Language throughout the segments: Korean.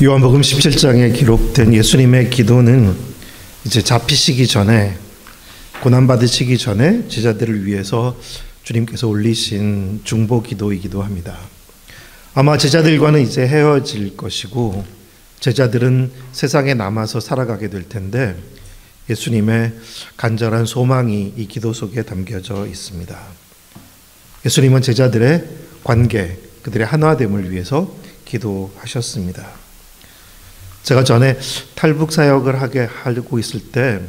요한복음 17장에 기록된 예수님의 기도는 이제 잡히시기 전에, 고난받으시기 전에 제자들을 위해서 주님께서 올리신 중보 기도이기도 합니다. 아마 제자들과는 이제 헤어질 것이고 제자들은 세상에 남아서 살아가게 될 텐데 예수님의 간절한 소망이 이 기도 속에 담겨져 있습니다. 예수님은 제자들의 관계, 그들의 하나됨을 위해서 기도하셨습니다. 제가 전에 탈북 사역을 하고 있을 때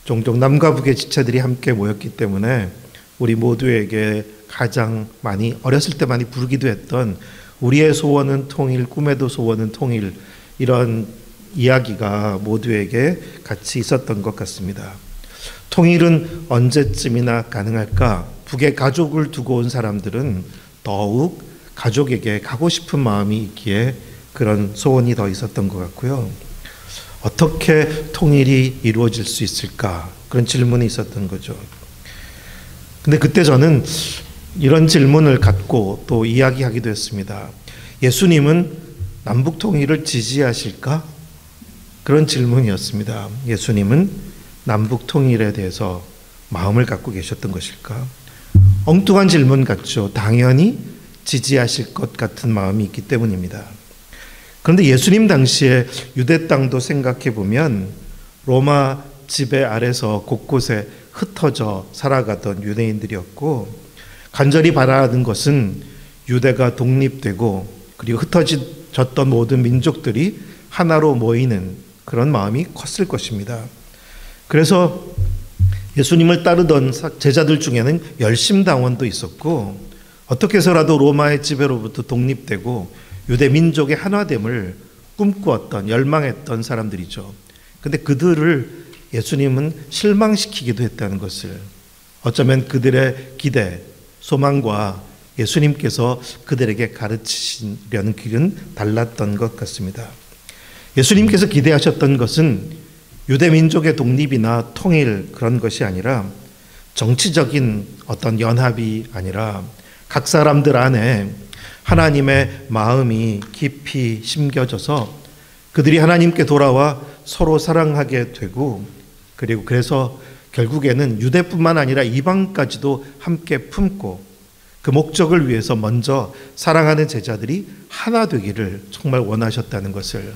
종종 남과 북의 지체들이 함께 모였기 때문에 우리 모두에게 가장 많이 어렸을 때 많이 부르기도 했던 우리의 소원은 통일, 꿈에도 소원은 통일, 이런 이야기가 모두에게 같이 있었던 것 같습니다. 통일은 언제쯤이나 가능할까? 북에 가족을 두고 온 사람들은 더욱 가족에게 가고 싶은 마음이 있기에 그런 소원이 더 있었던 것 같고요. 어떻게 통일이 이루어질 수 있을까? 그런 질문이 있었던 거죠. 근데 그때 저는 이런 질문을 갖고 또 이야기하기도 했습니다. 예수님은 남북 통일을 지지하실까? 그런 질문이었습니다. 예수님은 남북 통일에 대해서 마음을 갖고 계셨던 것일까? 엉뚱한 질문 같죠. 당연히 지지하실 것 같은 마음이 있기 때문입니다. 그런데 예수님 당시에 유대 땅도 생각해 보면 로마 지배 아래서 곳곳에 흩어져 살아가던 유대인들이었고, 간절히 바라는 것은 유대가 독립되고 그리고 흩어졌던 모든 민족들이 하나로 모이는 그런 마음이 컸을 것입니다. 그래서 예수님을 따르던 제자들 중에는 열심당원도 있었고, 어떻게 해서라도 로마의 지배로부터 독립되고 유대 민족의 하나됨을 꿈꾸었던, 열망했던 사람들이죠. 근데 그들을 예수님은 실망시키기도 했다는 것을, 어쩌면 그들의 기대, 소망과 예수님께서 그들에게 가르치시려는 길은 달랐던 것 같습니다. 예수님께서 기대하셨던 것은 유대 민족의 독립이나 통일, 그런 것이 아니라 정치적인 어떤 연합이 아니라 각 사람들 안에 하나님의 마음이 깊이 심겨져서 그들이 하나님께 돌아와 서로 사랑하게 되고, 그리고 그래서 결국에는 유대뿐만 아니라 이방까지도 함께 품고, 그 목적을 위해서 먼저 사랑하는 제자들이 하나 되기를 정말 원하셨다는 것을,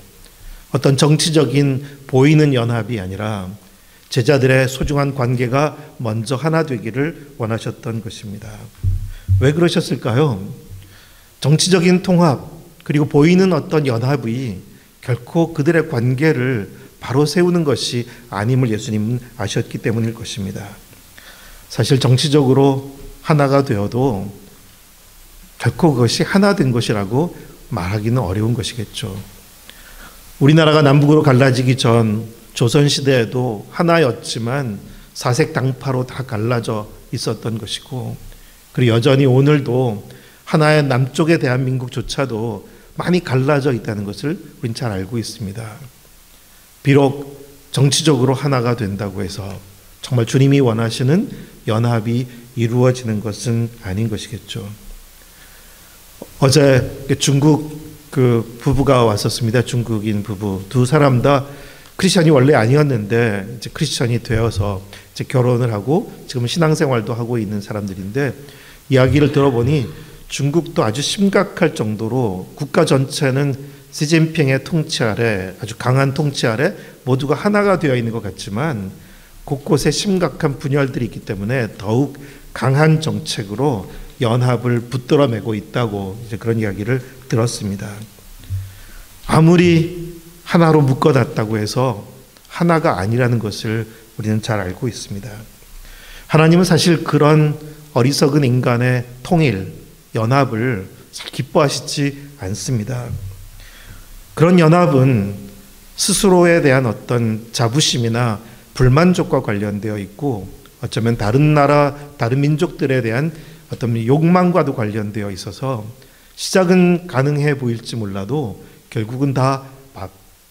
어떤 정치적인 보이는 연합이 아니라 제자들의 소중한 관계가 먼저 하나 되기를 원하셨던 것입니다. 왜 그러셨을까요? 정치적인 통합, 그리고 보이는 어떤 연합이 결코 그들의 관계를 바로 세우는 것이 아님을 예수님은 아셨기 때문일 것입니다. 사실 정치적으로 하나가 되어도 결코 그것이 하나 된 것이라고 말하기는 어려운 것이겠죠. 우리나라가 남북으로 갈라지기 전 조선시대에도 하나였지만 사색당파로 다 갈라져 있었던 것이고, 그리고 여전히 오늘도 하나의 남쪽의 대한민국조차도 많이 갈라져 있다는 것을 우리는 잘 알고 있습니다. 비록 정치적으로 하나가 된다고 해서 정말 주님이 원하시는 연합이 이루어지는 것은 아닌 것이겠죠. 어제 중국 그 부부가 왔었습니다. 중국인 부부. 두 사람 다 크리스천이 원래 아니었는데 이제 크리스천이 되어서 이제 결혼을 하고 지금 신앙생활도 하고 있는 사람들인데, 이야기를 들어보니 중국도 아주 심각할 정도로 국가 전체는 시진핑의 통치 아래, 아주 강한 통치 아래 모두가 하나가 되어 있는 것 같지만 곳곳에 심각한 분열들이 있기 때문에 더욱 강한 정책으로 연합을 붙들어매고 있다고 이제 그런 이야기를 들었습니다. 아무리 하나로 묶어놨다고 해서 하나가 아니라는 것을 우리는 잘 알고 있습니다. 하나님은 사실 그런 어리석은 인간의 통일, 연합을 잘 기뻐하시지 않습니다. 그런 연합은 스스로에 대한 어떤 자부심이나 불만족과 관련되어 있고, 어쩌면 다른 나라, 다른 민족들에 대한 어떤 욕망과도 관련되어 있어서 시작은 가능해 보일지 몰라도 결국은 다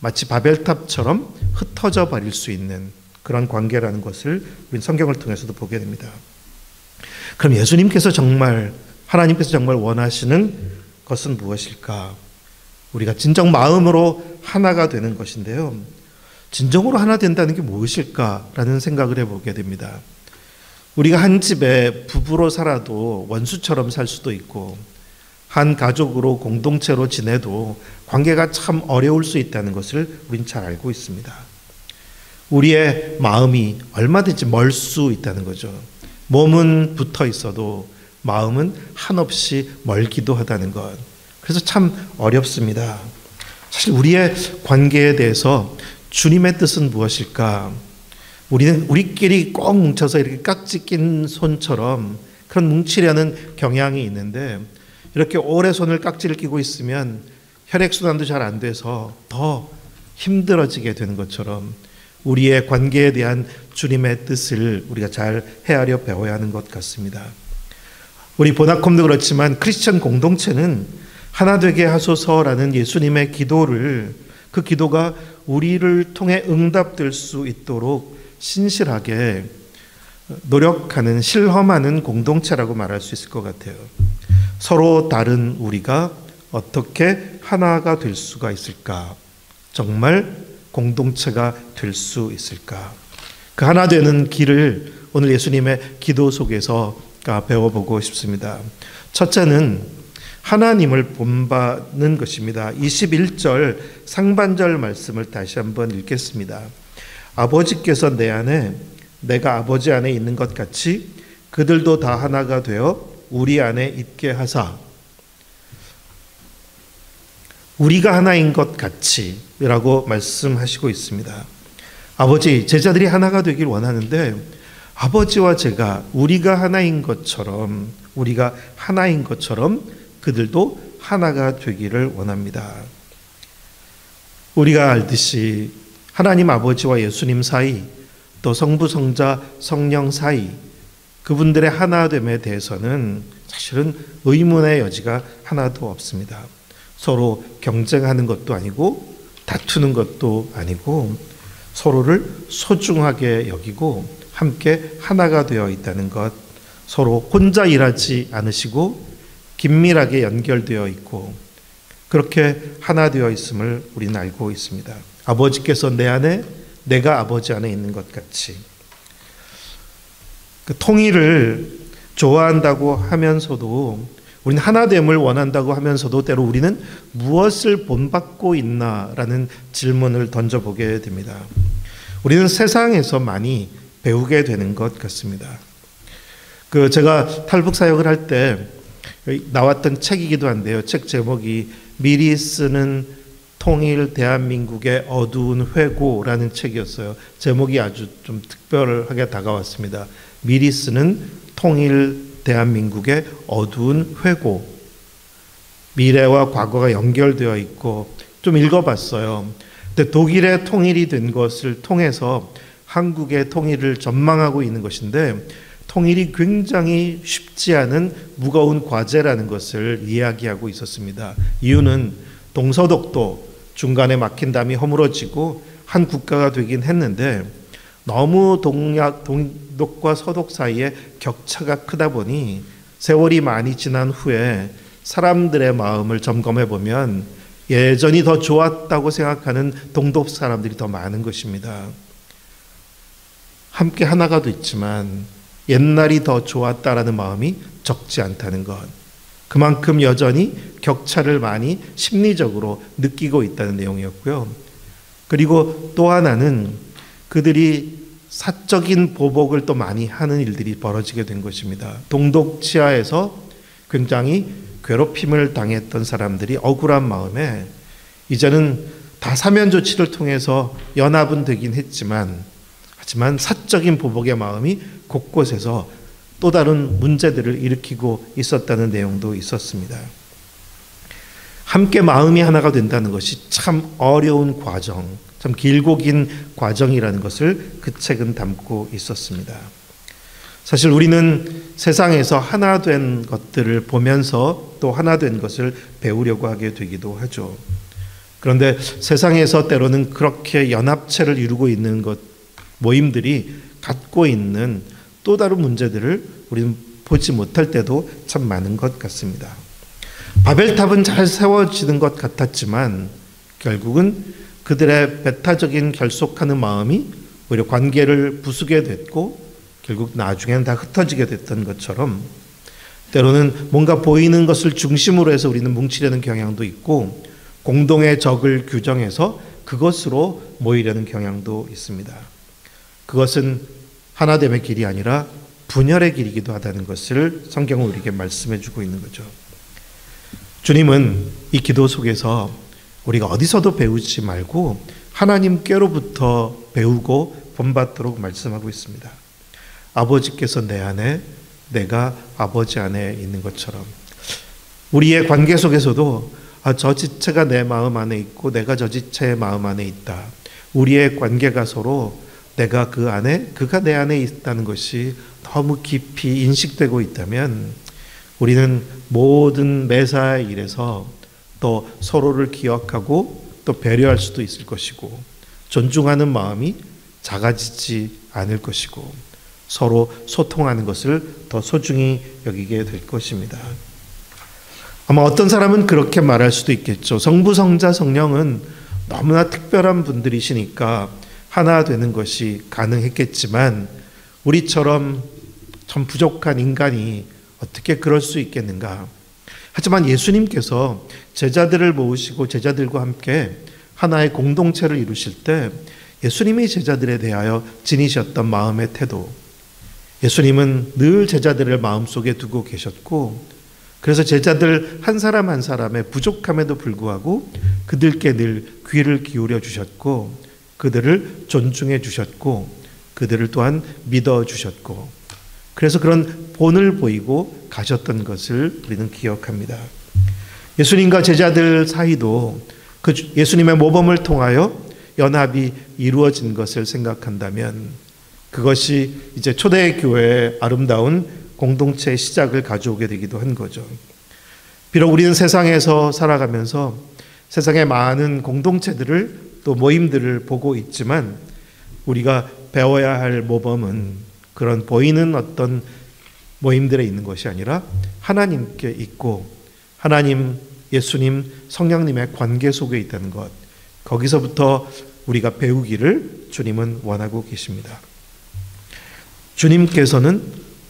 마치 바벨탑처럼 흩어져 버릴 수 있는 그런 관계라는 것을 우리 성경을 통해서도 보게 됩니다. 그럼 예수님께서 정말, 하나님께서 정말 원하시는 것은 무엇일까? 우리가 진정 마음으로 하나가 되는 것인데요. 진정으로 하나 된다는 게 무엇일까라는 생각을 해보게 됩니다. 우리가 한 집에 부부로 살아도 원수처럼 살 수도 있고, 한 가족으로 공동체로 지내도 관계가 참 어려울 수 있다는 것을 우린 잘 알고 있습니다. 우리의 마음이 얼마든지 멀 수 있다는 거죠. 몸은 붙어 있어도 마음은 한없이 멀기도 하다는 것. 그래서 참 어렵습니다. 사실 우리의 관계에 대해서 주님의 뜻은 무엇일까? 우리는 우리끼리 꼭 뭉쳐서 이렇게 깍지 낀 손처럼 그런 뭉치려는 경향이 있는데, 이렇게 오래 손을 깍지를 끼고 있으면 혈액순환도 잘 안 돼서 더 힘들어지게 되는 것처럼 우리의 관계에 대한 주님의 뜻을 우리가 잘 헤아려 배워야 하는 것 같습니다. 우리 보나콤도 그렇지만 크리스천 공동체는 하나 되게 하소서라는 예수님의 기도를, 그 기도가 우리를 통해 응답될 수 있도록 신실하게 노력하는, 실험하는 공동체라고 말할 수 있을 것 같아요. 서로 다른 우리가 어떻게 하나가 될 수가 있을까? 정말 공동체가 될 수 있을까? 그 하나 되는 길을 오늘 예수님의 기도 속에서 배워보고 싶습니다. 첫째는 하나님을 본받는 것입니다. 21절 상반절 말씀을 다시 한번 읽겠습니다. 아버지께서 내 안에, 내가 아버지 안에 있는 것 같이 그들도 다 하나가 되어 우리 안에 있게 하사. 우리가 하나인 것 같이 라고 말씀하시고 있습니다. 아버지, 제자들이 하나가 되길 원하는데 아버지와 제가 우리가 하나인 것처럼, 우리가 하나인 것처럼 그들도 하나가 되기를 원합니다. 우리가 알듯이 하나님 아버지와 예수님 사이, 또 성부, 성자, 성령 사이, 그분들의 하나됨에 대해서는 사실은 의문의 여지가 하나도 없습니다. 서로 경쟁하는 것도 아니고 다투는 것도 아니고 서로를 소중하게 여기고 함께 하나가 되어 있다는 것, 서로 혼자 일하지 않으시고 긴밀하게 연결되어 있고 그렇게 하나 되어 있음을 우리는 알고 있습니다. 아버지께서 내 안에, 내가 아버지 안에 있는 것 같이. 그 통일을 좋아한다고 하면서도, 우리는 하나됨을 원한다고 하면서도 때로 우리는 무엇을 본받고 있나라는 질문을 던져보게 됩니다. 우리는 세상에서 많이 배우게 되는 것 같습니다. 제가 탈북 사역을 할 때 나왔던 책이기도 한데요. 책 제목이 미리 쓰는 통일 대한민국의 어두운 회고라는 책이었어요. 제목이 아주 좀 특별하게 다가왔습니다. 미리 쓰는 통일 대한민국의 어두운 회고. 미래와 과거가 연결되어 있고 좀 읽어봤어요. 근데 독일의 통일이 된 것을 통해서 한국의 통일을 전망하고 있는 것인데, 통일이 굉장히 쉽지 않은 무거운 과제라는 것을 이야기하고 있었습니다. 이유는 동서독도 중간에 막힌 담이 허물어지고 한 국가가 되긴 했는데 너무 동독과 서독 사이에 격차가 크다 보니 세월이 많이 지난 후에 사람들의 마음을 점검해 보면 예전이 더 좋았다고 생각하는 동독 사람들이 더 많은 것입니다. 함께 하나가 됐지만 옛날이 더 좋았다라는 마음이 적지 않다는 것. 그만큼 여전히 격차를 많이 심리적으로 느끼고 있다는 내용이었고요. 그리고 또 하나는 그들이 사적인 보복을 또 많이 하는 일들이 벌어지게 된 것입니다. 동독 치하에서 굉장히 괴롭힘을 당했던 사람들이 억울한 마음에 이제는 다 사면 조치를 통해서 연합은 되긴 하지만 사적인 보복의 마음이 곳곳에서 또 다른 문제들을 일으키고 있었다는 내용도 있었습니다. 함께 마음이 하나가 된다는 것이 참 어려운 과정, 참 길고 긴 과정이라는 것을 그 책은 담고 있었습니다. 사실 우리는 세상에서 하나 된 것들을 보면서 또 하나 된 것을 배우려고 하게 되기도 하죠. 그런데 세상에서 때로는 그렇게 연합체를 이루고 있는 모임들이 갖고 있는 또 다른 문제들을 우리는 보지 못할 때도 참 많은 것 같습니다. 바벨탑은 잘 세워지는 것 같았지만 결국은 그들의 배타적인 결속하는 마음이 오히려 관계를 부수게 됐고 결국 나중에는 다 흩어지게 됐던 것처럼 때로는 뭔가 보이는 것을 중심으로 해서 우리는 뭉치려는 경향도 있고 공동의 적을 규정해서 그것으로 모이려는 경향도 있습니다. 그것은 하나됨의 길이 아니라 분열의 길이기도 하다는 것을 성경은 우리에게 말씀해 주고 있는 거죠. 주님은 이 기도 속에서 우리가 어디서도 배우지 말고 하나님께로부터 배우고 본받도록 말씀하고 있습니다. 아버지께서 내 안에, 내가 아버지 안에 있는 것처럼 우리의 관계 속에서도 저 지체가 내 마음 안에 있고 내가 저 지체의 마음 안에 있다. 우리의 관계가 서로 내가 그 안에, 그가 내 안에 있다는 것이 너무 깊이 인식되고 있다면 우리는 모든 매사의 일에서 또 서로를 기억하고 또 배려할 수도 있을 것이고 존중하는 마음이 작아지지 않을 것이고 서로 소통하는 것을 더 소중히 여기게 될 것입니다. 아마 어떤 사람은 그렇게 말할 수도 있겠죠. 성부, 성자, 성령은 너무나 특별한 분들이시니까 하나 되는 것이 가능했겠지만 우리처럼 참 부족한 인간이 어떻게 그럴 수 있겠는가. 하지만 예수님께서 제자들을 모으시고 제자들과 함께 하나의 공동체를 이루실 때 예수님이 제자들에 대하여 지니셨던 마음의 태도, 예수님은 늘 제자들을 마음속에 두고 계셨고 그래서 제자들 한 사람 한 사람의 부족함에도 불구하고 그들께 늘 귀를 기울여 주셨고 그들을 존중해 주셨고 그들을 또한 믿어 주셨고 그래서 그런 본을 보이고 가셨던 것을 우리는 기억합니다. 예수님과 제자들 사이도 그 예수님의 모범을 통하여 연합이 이루어진 것을 생각한다면 그것이 이제 초대교회의 아름다운 공동체의 시작을 가져오게 되기도 한 거죠. 비록 우리는 세상에서 살아가면서 세상의 많은 공동체들을 또 모임들을 보고 있지만 우리가 배워야 할 모범은 그런 보이는 어떤 모임들에 있는 것이 아니라 하나님께 있고 하나님, 예수님, 성령님의 관계 속에 있다는 것, 거기서부터 우리가 배우기를 주님은 원하고 계십니다. 주님께서는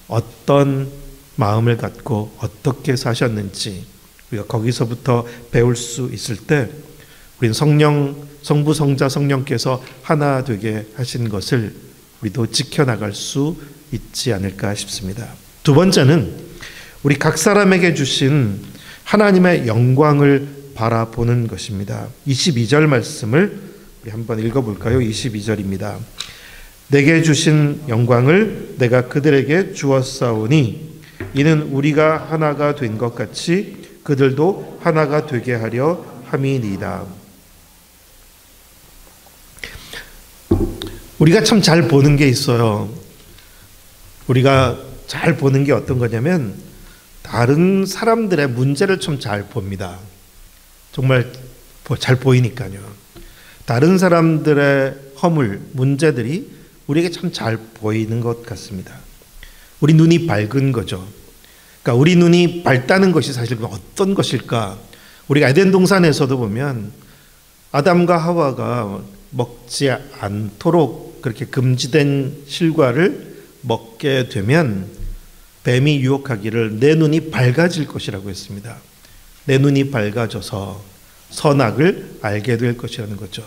어떤 마음을 갖고 어떻게 사셨는지 우리가 거기서부터 배울 수 있을 때 우리는 성부, 성자, 성령께서 하나 되게 하신 것을 우리도 지켜나갈 수 있지 않을까 싶습니다. 두 번째는 우리 각 사람에게 주신 하나님의 영광을 바라보는 것입니다. 22절 말씀을 우리 한번 읽어볼까요? 22절입니다. 내게 주신 영광을 내가 그들에게 주었사오니 이는 우리가 하나가 된 것 같이 그들도 하나가 되게 하려 함이니이다. 우리가 참 잘 보는 게 있어요. 우리가 잘 보는 게 어떤 거냐면 다른 사람들의 문제를 좀 잘 봅니다. 정말 잘 보이니까요. 다른 사람들의 허물, 문제들이 우리에게 참 잘 보이는 것 같습니다. 우리 눈이 밝은 거죠. 그러니까 우리 눈이 밝다는 것이 사실 어떤 것일까? 우리가 에덴 동산에서도 보면 아담과 하와가 먹지 않도록 그렇게 금지된 실과를 먹게 되면 뱀이 유혹하기를 내 눈이 밝아질 것이라고 했습니다. 내 눈이 밝아져서 선악을 알게 될 것이라는 거죠.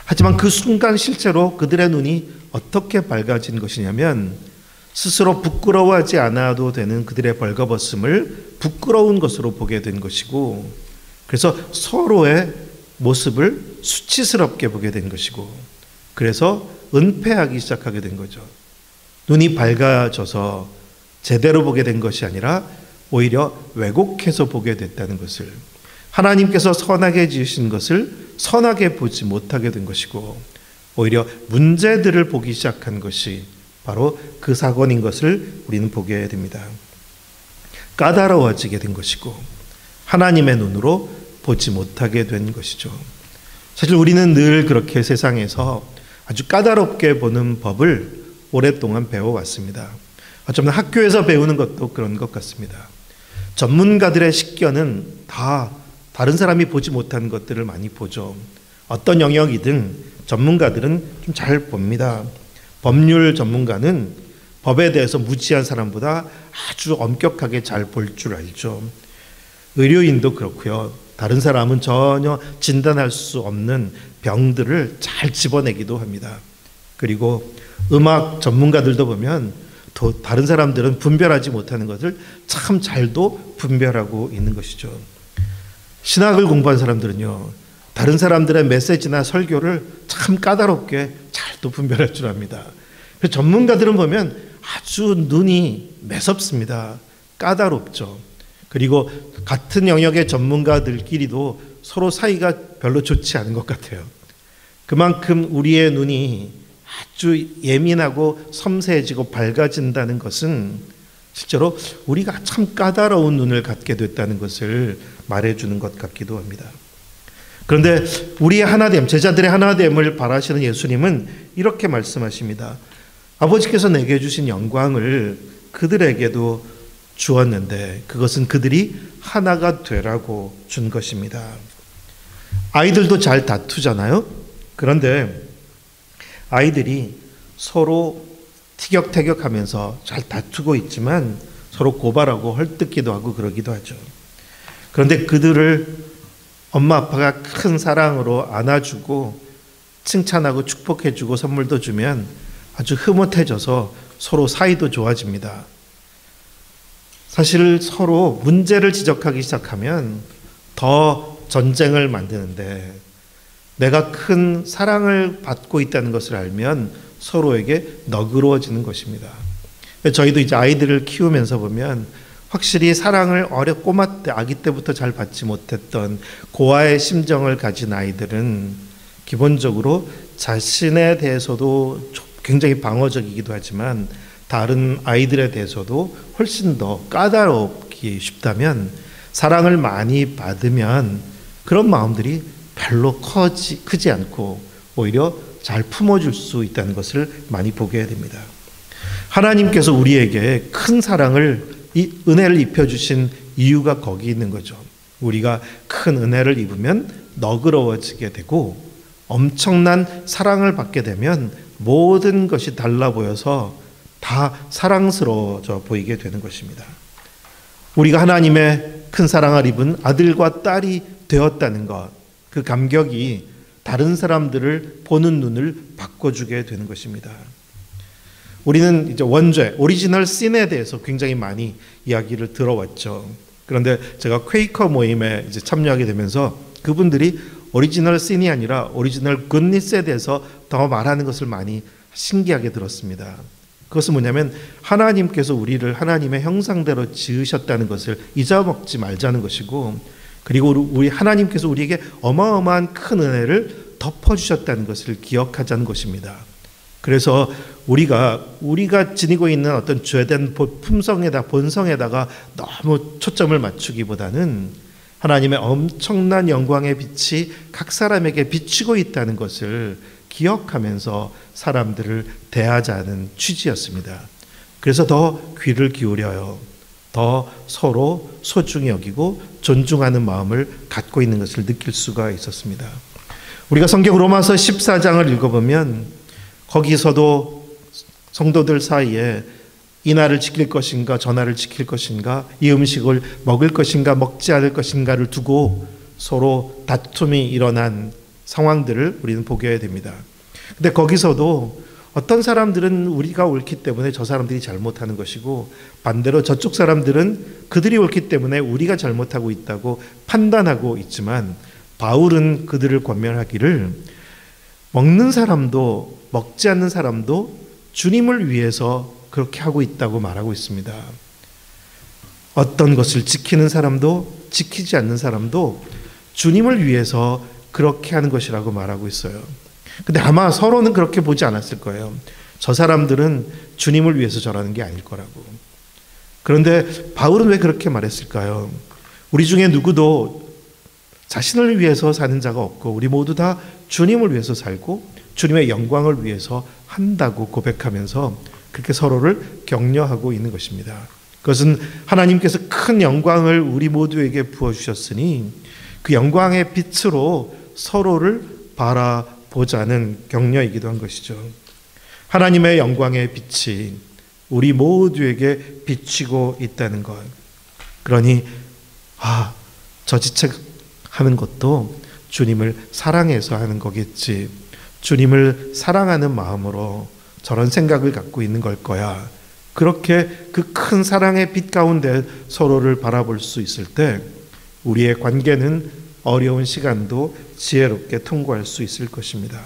하지만 그 순간 실제로 그들의 눈이 어떻게 밝아진 것이냐면 스스로 부끄러워하지 않아도 되는 그들의 벌거벗음을 부끄러운 것으로 보게 된 것이고 그래서 서로의 모습을 수치스럽게 보게 된 것이고 그래서 은폐하기 시작하게 된 거죠. 눈이 밝아져서 제대로 보게 된 것이 아니라 오히려 왜곡해서 보게 됐다는 것을 하나님께서 선하게 지으신 것을 선하게 보지 못하게 된 것이고 오히려 문제들을 보기 시작한 것이 바로 그 사건인 것을 우리는 보게 됩니다. 까다로워지게 된 것이고 하나님의 눈으로 보지 못하게 된 것이죠. 사실 우리는 늘 그렇게 세상에서 아주 까다롭게 보는 법을 오랫동안 배워왔습니다. 어쩌면 학교에서 배우는 것도 그런 것 같습니다. 전문가들의 식견은 다 다른 사람이 보지 못한 것들을 많이 보죠. 어떤 영역이든 전문가들은 좀 잘 봅니다. 법률 전문가는 법에 대해서 무지한 사람보다 아주 엄격하게 잘 볼 줄 알죠. 의료인도 그렇고요. 다른 사람은 전혀 진단할 수 없는 병들을 잘 집어내기도 합니다. 그리고 음악 전문가들도 보면 또 다른 사람들은 분별하지 못하는 것을 참 잘도 분별하고 있는 것이죠. 신학을 공부한 사람들은요, 다른 사람들의 메시지나 설교를 참 까다롭게 잘도 분별할 줄 압니다. 전문가들은 보면 아주 눈이 매섭습니다. 까다롭죠. 그리고 같은 영역의 전문가들끼리도 서로 사이가 별로 좋지 않은 것 같아요. 그만큼 우리의 눈이 아주 예민하고 섬세해지고 밝아진다는 것은 실제로 우리가 참 까다로운 눈을 갖게 됐다는 것을 말해주는 것 같기도 합니다. 그런데 우리의 하나됨, 제자들의 하나됨을 바라시는 예수님은 이렇게 말씀하십니다. 아버지께서 내게 주신 영광을 그들에게도 주었는데 그것은 그들이 하나가 되라고 준 것입니다. 아이들도 잘 다투잖아요. 그런데 아이들이 서로 티격태격하면서 잘 다투고 있지만 서로 고발하고 헐뜯기도 하고 그러기도 하죠. 그런데 그들을 엄마 아빠가 큰 사랑으로 안아주고 칭찬하고 축복해주고 선물도 주면 아주 흐뭇해져서 서로 사이도 좋아집니다. 사실 서로 문제를 지적하기 시작하면 더 전쟁을 만드는데 내가 큰 사랑을 받고 있다는 것을 알면 서로에게 너그러워지는 것입니다. 저희도 이제 아이들을 키우면서 보면 확실히 사랑을 꼬마 때, 아기 때부터 잘 받지 못했던 고아의 심정을 가진 아이들은 기본적으로 자신에 대해서도 굉장히 방어적이기도 하지만 다른 아이들에 대해서도 훨씬 더 까다롭기 쉽다면 사랑을 많이 받으면 그런 마음들이 별로 크지 않고 오히려 잘 품어줄 수 있다는 것을 많이 보게 됩니다. 하나님께서 우리에게 큰 사랑을 은혜를 입혀주신 이유가 거기 있는 거죠. 우리가 큰 은혜를 입으면 너그러워지게 되고 엄청난 사랑을 받게 되면 모든 것이 달라 보여서 다 사랑스러워져 보이게 되는 것입니다. 우리가 하나님의 큰 사랑을 입은 아들과 딸이 되었다는 것, 그 감격이 다른 사람들을 보는 눈을 바꿔주게 되는 것입니다. 우리는 이제 원죄, 오리지널 신에 대해서 굉장히 많이 이야기를 들어왔죠. 그런데 제가 퀘이커 모임에 이제 참여하게 되면서 그분들이 오리지널 신이 아니라 오리지널 굿니스에 대해서 더 말하는 것을 많이 신기하게 들었습니다. 그것은 뭐냐면 하나님께서 우리를 하나님의 형상대로 지으셨다는 것을 잊어먹지 말자는 것이고, 그리고 우리 하나님께서 우리에게 어마어마한 큰 은혜를 덮어주셨다는 것을 기억하자는 것입니다. 그래서 우리가 지니고 있는 어떤 죄된 본성에다가 너무 초점을 맞추기보다는 하나님의 엄청난 영광의 빛이 각 사람에게 비치고 있다는 것을 기억하면서 사람들을 대하자는 취지였습니다. 그래서 더 귀를 기울여요. 더 서로 소중히 여기고 존중하는 마음을 갖고 있는 것을 느낄 수가 있었습니다. 우리가 성경 로마서 14장을 읽어보면 거기서도 성도들 사이에 이 날을 지킬 것인가 저 날을 지킬 것인가, 이 음식을 먹을 것인가 먹지 않을 것인가를 두고 서로 다툼이 일어난 상황들을 우리는 보게 됩니다. 근데 거기서도 어떤 사람들은 우리가 옳기 때문에 저 사람들이 잘못하는 것이고, 반대로 저쪽 사람들은 그들이 옳기 때문에 우리가 잘못하고 있다고 판단하고 있지만, 바울은 그들을 권면하기를 먹는 사람도 먹지 않는 사람도 주님을 위해서 그렇게 하고 있다고 말하고 있습니다. 어떤 것을 지키는 사람도 지키지 않는 사람도 주님을 위해서 그렇게 하는 것이라고 말하고 있어요. 근데 아마 서로는 그렇게 보지 않았을 거예요. 저 사람들은 주님을 위해서 저러는 게 아닐 거라고. 그런데 바울은 왜 그렇게 말했을까요? 우리 중에 누구도 자신을 위해서 사는 자가 없고 우리 모두 다 주님을 위해서 살고 주님의 영광을 위해서 한다고 고백하면서 그렇게 서로를 격려하고 있는 것입니다. 그것은 하나님께서 큰 영광을 우리 모두에게 부어주셨으니 그 영광의 빛으로 서로를 바라보자는 격려이기도 한 것이죠. 하나님의 영광의 빛이 우리 모두에게 비치고 있다는 것. 그러니 저지책하는 것도 주님을 사랑해서 하는 거겠지. 주님을 사랑하는 마음으로 저런 생각을 갖고 있는 걸 거야. 그렇게 그 큰 사랑의 빛 가운데 서로를 바라볼 수 있을 때 우리의 관계는 어려운 시간도 지혜롭게 통과할 수 있을 것입니다.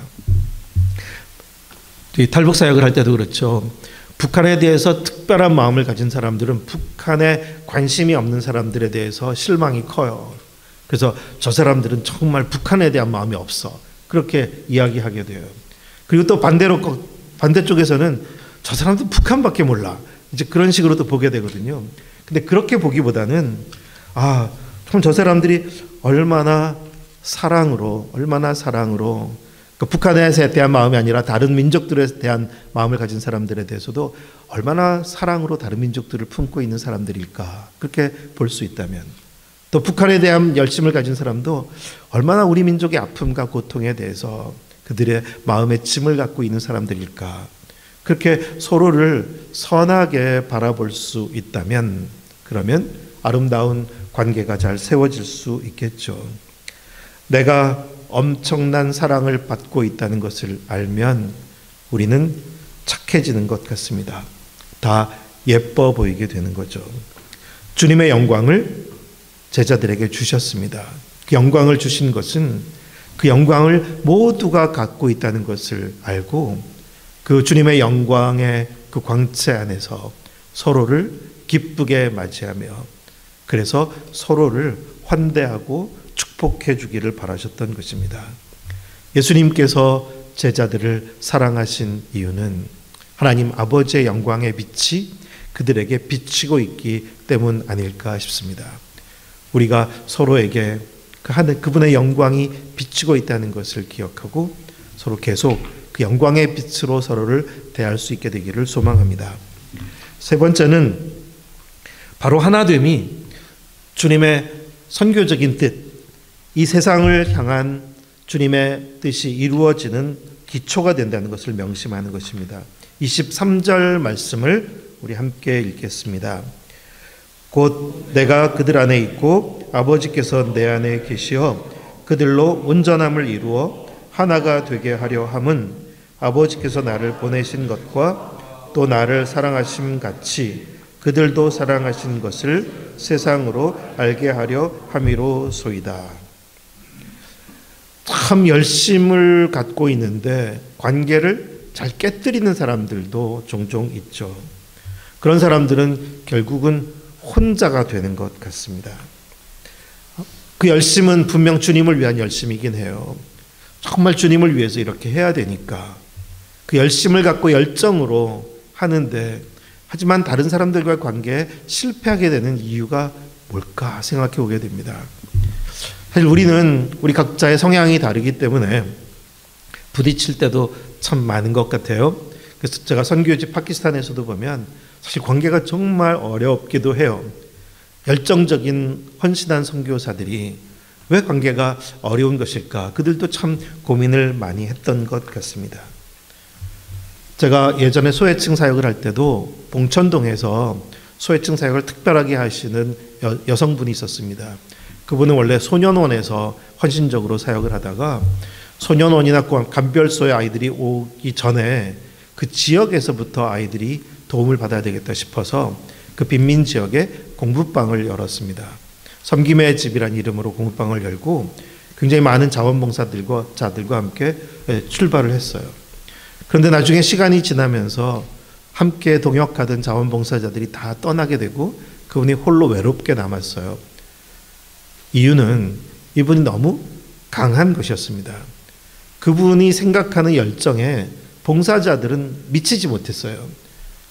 탈북 사역을 할 때도 그렇죠. 북한에 대해서 특별한 마음을 가진 사람들은 북한에 관심이 없는 사람들에 대해서 실망이 커요. 그래서 저 사람들은 정말 북한에 대한 마음이 없어. 그렇게 이야기하게 돼요. 그리고 또 반대쪽에서는 저 사람도 북한밖에 몰라. 이제 그런 식으로도 보게 되거든요. 근데 그렇게 보기보다는 참 저 사람들이 얼마나 사랑으로 그 북한에 대한 마음이 아니라 다른 민족들에 대한 마음을 가진 사람들에 대해서도 얼마나 사랑으로 다른 민족들을 품고 있는 사람들일까. 그렇게 볼 수 있다면 또 북한에 대한 열심을 가진 사람도 얼마나 우리 민족의 아픔과 고통에 대해서 그들의 마음의 짐을 갖고 있는 사람들일까. 그렇게 서로를 선하게 바라볼 수 있다면 그러면 아름다운 관계가 잘 세워질 수 있겠죠. 내가 엄청난 사랑을 받고 있다는 것을 알면 우리는 착해지는 것 같습니다. 다 예뻐 보이게 되는 거죠. 주님의 영광을 제자들에게 주셨습니다. 그 영광을 주신 것은 그 영광을 모두가 갖고 있다는 것을 알고 그 주님의 영광의 그 광채 안에서 서로를 기쁘게 맞이하며 그래서 서로를 환대하고 축복해 주기를 바라셨던 것입니다. 예수님께서 제자들을 사랑하신 이유는 하나님 아버지의 영광의 빛이 그들에게 비치고 있기 때문 아닐까 싶습니다. 우리가 서로에게 그분의 영광이 비치고 있다는 것을 기억하고 서로 계속 그 영광의 빛으로 서로를 대할 수 있게 되기를 소망합니다. 세 번째는 바로 하나됨이 주님의 선교적인 뜻, 이 세상을 향한 주님의 뜻이 이루어지는 기초가 된다는 것을 명심하는 것입니다. 23절 말씀을 우리 함께 읽겠습니다. 곧 내가 그들 안에 있고 아버지께서 내 안에 계시어 그들로 온전함을 이루어 하나가 되게 하려 함은 아버지께서 나를 보내신 것과 또 나를 사랑하심 같이 그들도 사랑하신 것을 세상으로 알게 하려 함이로소이다. 참 열심을 갖고 있는데 관계를 잘 깨뜨리는 사람들도 종종 있죠. 그런 사람들은 결국은 혼자가 되는 것 같습니다. 그 열심은 분명 주님을 위한 열심이긴 해요. 정말 주님을 위해서 이렇게 해야 되니까 그 열심을 갖고 열정으로 하는데 하지만 다른 사람들과의 관계에 실패하게 되는 이유가 뭘까 생각해 보게 됩니다. 사실 우리 각자의 성향이 다르기 때문에 부딪힐 때도 참 많은 것 같아요. 그래서 제가 선교지 파키스탄에서도 보면 사실 관계가 정말 어렵기도 해요. 열정적인 헌신한 선교사들이 왜 관계가 어려운 것일까? 그들도 참 고민을 많이 했던 것 같습니다. 제가 예전에 소외층 사역을 할 때도 봉천동에서 소외층 사역을 특별하게 하시는 여성분이 있었습니다. 그분은 원래 소년원에서 헌신적으로 사역을 하다가 소년원이나 간별소에 아이들이 오기 전에 그 지역에서부터 아이들이 도움을 받아야 되겠다 싶어서 그 빈민 지역에 공부방을 열었습니다. 섬김의 집이라는 이름으로 공부방을 열고 굉장히 많은 자원봉사자들과 함께 출발을 했어요. 그런데 나중에 시간이 지나면서 함께 동역하던 자원봉사자들이 다 떠나게 되고 그분이 홀로 외롭게 남았어요. 이유는 이분이 너무 강한 것이었습니다. 그분이 생각하는 열정에 봉사자들은 미치지 못했어요.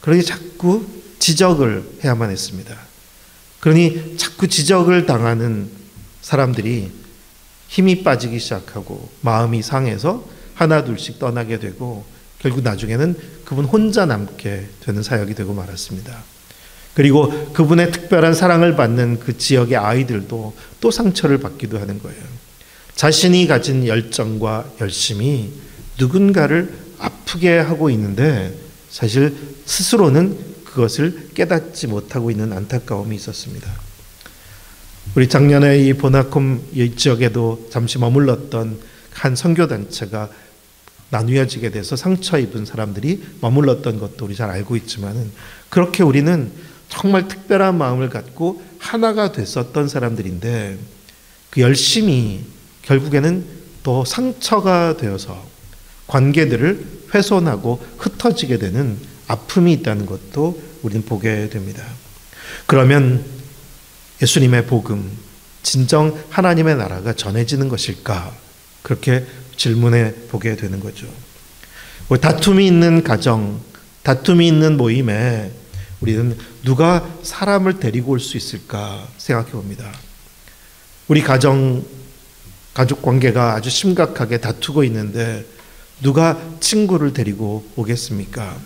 그러니 자꾸 지적을 해야만 했습니다. 그러니 자꾸 지적을 당하는 사람들이 힘이 빠지기 시작하고 마음이 상해서 하나 둘씩 떠나게 되고 결국 나중에는 그분 혼자 남게 되는 사역이 되고 말았습니다. 그리고 그분의 특별한 사랑을 받는 그 지역의 아이들도 또 상처를 받기도 하는 거예요. 자신이 가진 열정과 열심이 누군가를 아프게 하고 있는데 사실 스스로는 그것을 깨닫지 못하고 있는 안타까움이 있었습니다. 우리 작년에 이 보나콤 이 지역에도 잠시 머물렀던 한 선교단체가 나누어지게 돼서 상처 입은 사람들이 머물렀던 것도 우리 잘 알고 있지만, 그렇게 우리는 정말 특별한 마음을 갖고 하나가 됐었던 사람들인데 그 열심이 결국에는 또 상처가 되어서 관계들을 훼손하고 흩어지게 되는 아픔이 있다는 것도 우리는 보게 됩니다. 그러면 예수님의 복음, 진정 하나님의 나라가 전해지는 것일까? 그렇게 질문해 보게 되는 거죠. 다툼이 있는 가정, 다툼이 있는 모임에 우리는 누가 사람을 데리고 올 수 있을까 생각해 봅니다. 우리 가족 관계가 아주 심각하게 다투고 있는데 누가 친구를 데리고 오겠습니까?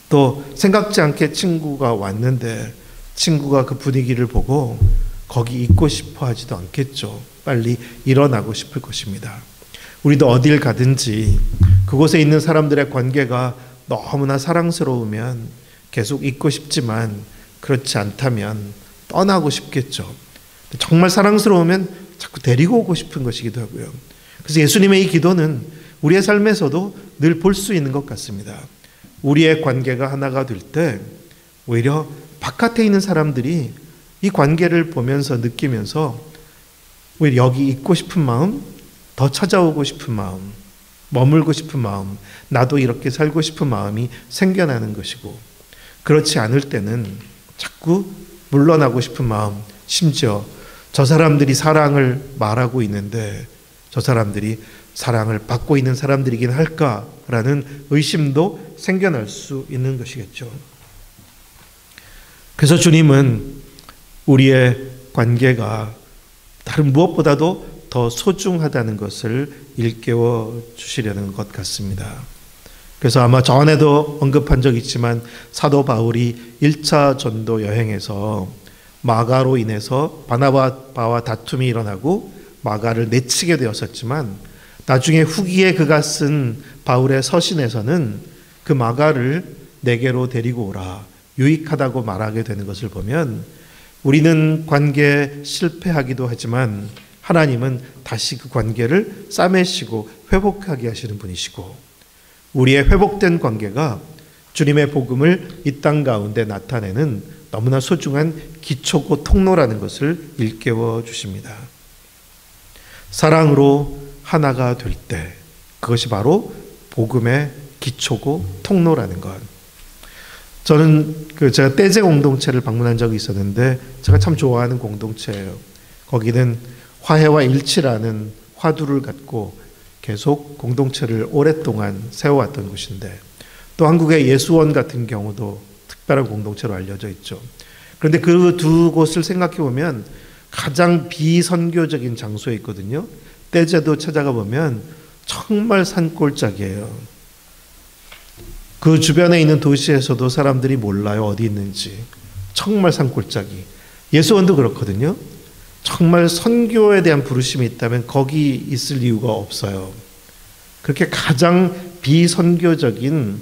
또 생각지 않게 친구가 왔는데 친구가 그 분위기를 보고 거기 있고 싶어 하지도 않겠죠. 빨리 일어나고 싶을 것입니다. 우리도 어딜 가든지 그곳에 있는 사람들의 관계가 너무나 사랑스러우면 계속 있고 싶지만, 그렇지 않다면 떠나고 싶겠죠. 정말 사랑스러우면 자꾸 데리고 오고 싶은 것이기도 하고요. 그래서 예수님의 이 기도는 우리의 삶에서도 늘 볼 수 있는 것 같습니다. 우리의 관계가 하나가 될 때 오히려 바깥에 있는 사람들이 이 관계를 보면서 느끼면서 오히려 여기 있고 싶은 마음, 더 찾아오고 싶은 마음, 머물고 싶은 마음, 나도 이렇게 살고 싶은 마음이 생겨나는 것이고, 그렇지 않을 때는 자꾸 물러나고 싶은 마음, 심지어 저 사람들이 사랑을 말하고 있는데 저 사람들이 사랑을 받고 있는 사람들이긴 할까라는 의심도 생겨날 수 있는 것이겠죠. 그래서 주님은 우리의 관계가 다른 무엇보다도 더 소중하다는 것을 일깨워 주시려는 것 같습니다. 그래서 아마 전에도 언급한 적 있지만 사도 바울이 1차 전도 여행에서 마가로 인해서 바나바와 다툼이 일어나고 마가를 내치게 되었었지만, 나중에 후기에 그가 쓴 바울의 서신에서는 그 마가를 내게로 데리고 오라, 유익하다고 말하게 되는 것을 보면 우리는 관계에 실패하기도 하지만 하나님은 다시 그 관계를 싸매시고 회복하게 하시는 분이시고, 우리의 회복된 관계가 주님의 복음을 이 땅 가운데 나타내는 너무나 소중한 기초고 통로라는 것을 일깨워 주십니다. 사랑으로 하나가 될 때 그것이 바로 복음의 기초고 통로라는 것. 저는 제가 떼제 공동체를 방문한 적이 있었는데 제가 참 좋아하는 공동체예요. 거기는 화해와 일치라는 화두를 갖고 계속 공동체를 오랫동안 세워왔던 곳인데, 또 한국의 예수원 같은 경우도 특별한 공동체로 알려져 있죠. 그런데 그 두 곳을 생각해 보면 가장 비선교적인 장소에 있거든요. 떼제도 찾아가 보면 정말 산골짜기예요. 그 주변에 있는 도시에서도 사람들이 몰라요, 어디 있는지. 정말 산골짜기. 예수원도 그렇거든요. 정말 선교에 대한 부르심이 있다면 거기 있을 이유가 없어요. 그렇게 가장 비선교적인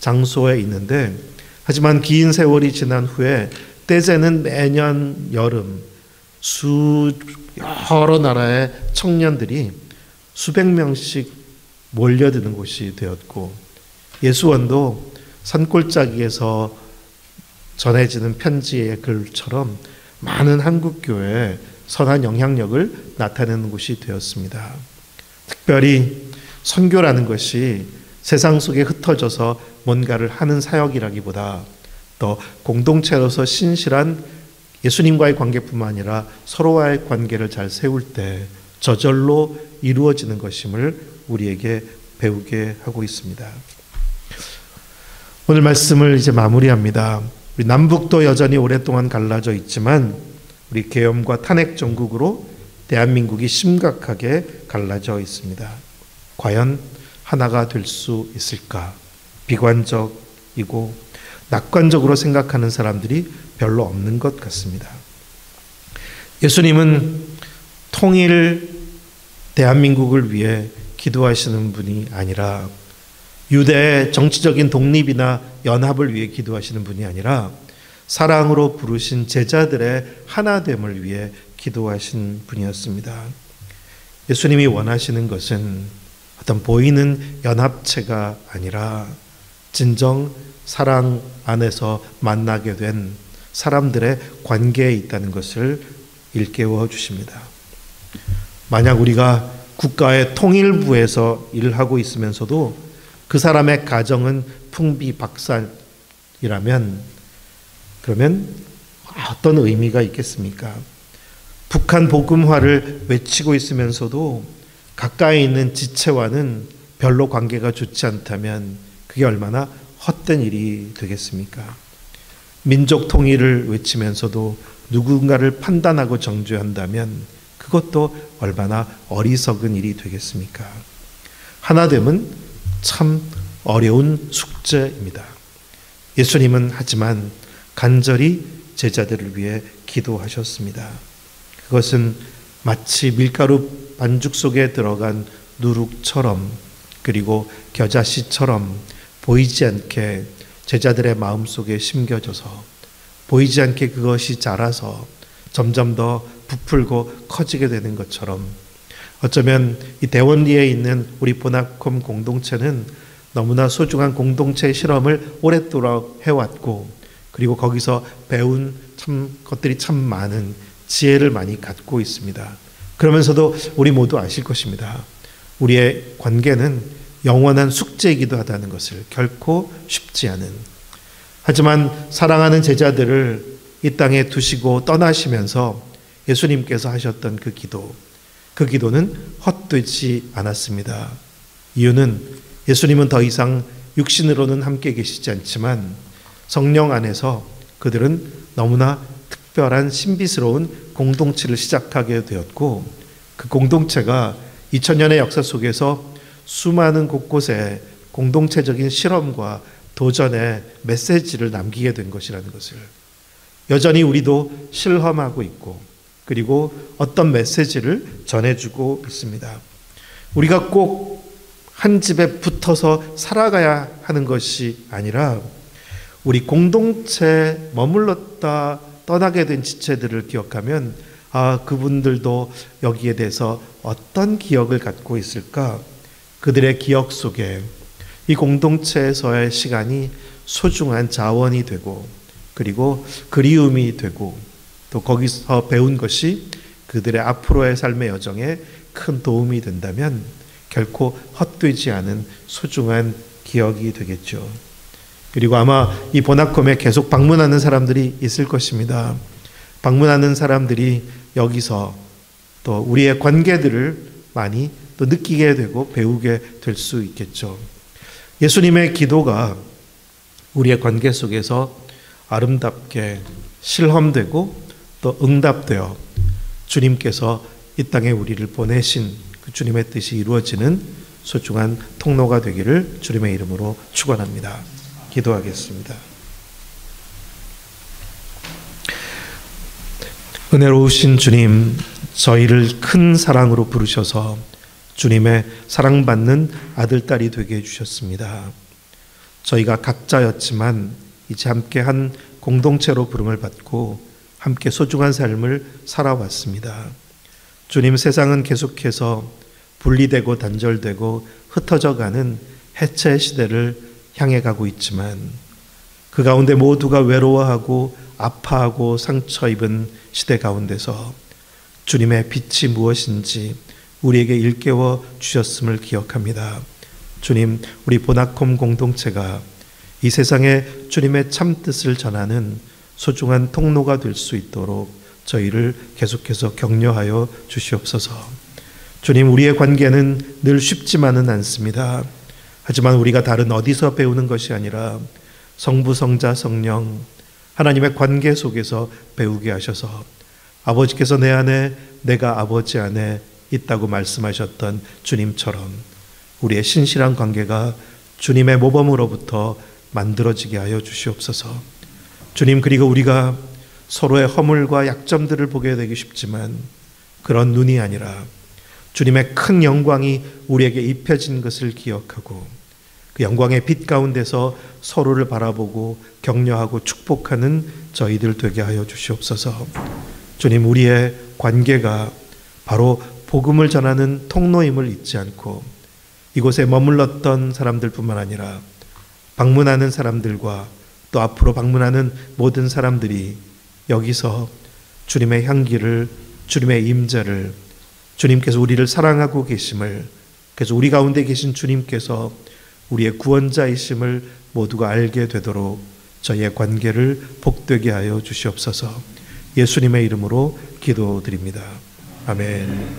장소에 있는데, 하지만 긴 세월이 지난 후에 떼제는 매년 여름 여러 나라의 청년들이 수백 명씩 몰려드는 곳이 되었고, 예수원도 산골짜기에서 전해지는 편지의 글처럼 많은 한국교회에 선한 영향력을 나타내는 곳이 되었습니다. 특별히 선교라는 것이 세상 속에 흩어져서 뭔가를 하는 사역이라기보다 더 공동체로서 신실한 예수님과의 관계뿐만 아니라 서로와의 관계를 잘 세울 때 저절로 이루어지는 것임을 우리에게 배우게 하고 있습니다. 오늘 말씀을 이제 마무리합니다. 우리 남북도 여전히 오랫동안 갈라져 있지만 우리 계엄과 탄핵 정국으로 대한민국이 심각하게 갈라져 있습니다. 과연 하나가 될 수 있을까? 비관적이고 낙관적으로 생각하는 사람들이 별로 없는 것 같습니다. 예수님은 통일 대한민국을 위해 기도하시는 분이 아니라 유대의 정치적인 독립이나 연합을 위해 기도하시는 분이 아니라 사랑으로 부르신 제자들의 하나됨을 위해 기도하신 분이었습니다. 예수님이 원하시는 것은 어떤 보이는 연합체가 아니라 진정 사랑 안에서 만나게 된 사람들의 관계에 있다는 것을 일깨워 주십니다. 만약 우리가 국가의 통일부에서 일을 하고 있으면서도 그 사람의 가정은 풍비박산이라면 그러면 어떤 의미가 있겠습니까? 북한 복음화를 외치고 있으면서도 가까이 있는 지체와는 별로 관계가 좋지 않다면 그게 얼마나 헛된 일이 되겠습니까? 민족 통일을 외치면서도 누군가를 판단하고 정죄한다면 그것도 얼마나 어리석은 일이 되겠습니까? 하나됨은 참 어려운 숙제입니다. 예수님은 하지만 간절히 제자들을 위해 기도하셨습니다. 그것은 마치 밀가루 반죽 속에 들어간 누룩처럼 그리고 겨자씨처럼 보이지 않게 제자들의 마음속에 심겨져서 보이지 않게 그것이 자라서 점점 더 부풀고 커지게 되는 것처럼 어쩌면 이 대원리에 있는 우리 보나콤 공동체는 너무나 소중한 공동체 실험을 오랫도록 해왔고 그리고 거기서 배운 것들이 참 많은 지혜를 많이 갖고 있습니다. 그러면서도 우리 모두 아실 것입니다. 우리의 관계는 영원한 숙제이기도 하다는 것을 결코 쉽지 않은 하지만 사랑하는 제자들을 이 땅에 두시고 떠나시면서 예수님께서 하셨던 그 기도는 헛되지 않았습니다. 이유는 예수님은 더 이상 육신으로는 함께 계시지 않지만 성령 안에서 그들은 너무나 특별한 신비스러운 공동체를 시작하게 되었고 그 공동체가 2000년의 역사 속에서 수많은 곳곳에 공동체적인 실험과 도전의 메시지를 남기게 된 것이라는 것을 여전히 우리도 실험하고 있고 그리고 어떤 메시지를 전해주고 있습니다. 우리가 꼭 한 집에 붙어서 살아가야 하는 것이 아니라 우리 공동체에 머물렀다 떠나게 된 지체들을 기억하면 그분들도 여기에 대해서 어떤 기억을 갖고 있을까? 그들의 기억 속에 이 공동체에서의 시간이 소중한 자원이 되고 그리고 그리움이 되고 또 거기서 배운 것이 그들의 앞으로의 삶의 여정에 큰 도움이 된다면 결코 헛되지 않은 소중한 기억이 되겠죠. 그리고 아마 이 보나콤에 계속 방문하는 사람들이 있을 것입니다. 방문하는 사람들이 여기서 또 우리의 관계들을 많이 또 느끼게 되고 배우게 될 수 있겠죠. 예수님의 기도가 우리의 관계 속에서 아름답게 실험되고 또 응답되어 주님께서 이 땅에 우리를 보내신 그 주님의 뜻이 이루어지는 소중한 통로가 되기를 주님의 이름으로 축원합니다. 기도하겠습니다. 은혜로우신 주님, 저희를 큰 사랑으로 부르셔서 주님의 사랑받는 아들, 딸이 되게 해주셨습니다. 저희가 각자였지만 이제 함께 한 공동체로 부름을 받고 함께 소중한 삶을 살아왔습니다. 주님, 세상은 계속해서 분리되고 단절되고 흩어져가는 해체 시대를 향해 가고 있지만 그 가운데 모두가 외로워하고 아파하고 상처 입은 시대 가운데서 주님의 빛이 무엇인지 우리에게 일깨워 주셨음을 기억합니다. 주님, 우리 보나콤 공동체가 이 세상에 주님의 참뜻을 전하는 소중한 통로가 될 수 있도록 저희를 계속해서 격려하여 주시옵소서. 주님, 우리의 관계는 늘 쉽지만은 않습니다. 하지만 우리가 다른 어디서 배우는 것이 아니라 성부, 성자, 성령 하나님의 관계 속에서 배우게 하셔서 아버지께서 내 안에 내가 아버지 안에 있다고 말씀하셨던 주님처럼 우리의 신실한 관계가 주님의 모범으로부터 만들어지게 하여 주시옵소서. 주님, 그리고 우리가 서로의 허물과 약점들을 보게 되기 쉽지만 그런 눈이 아니라 주님의 큰 영광이 우리에게 입혀진 것을 기억하고 그 영광의 빛 가운데서 서로를 바라보고 격려하고 축복하는 저희들 되게 하여 주시옵소서. 주님, 우리의 관계가 바로 복음을 전하는 통로임을 잊지 않고 이곳에 머물렀던 사람들뿐만 아니라 방문하는 사람들과 또 앞으로 방문하는 모든 사람들이 여기서 주님의 향기를, 주님의 임재를, 주님께서 우리를 사랑하고 계심을, 그래서 우리 가운데 계신 주님께서 우리의 구원자이심을 모두가 알게 되도록 저희의 관계를 복되게 하여 주시옵소서. 예수님의 이름으로 기도드립니다. 아멘.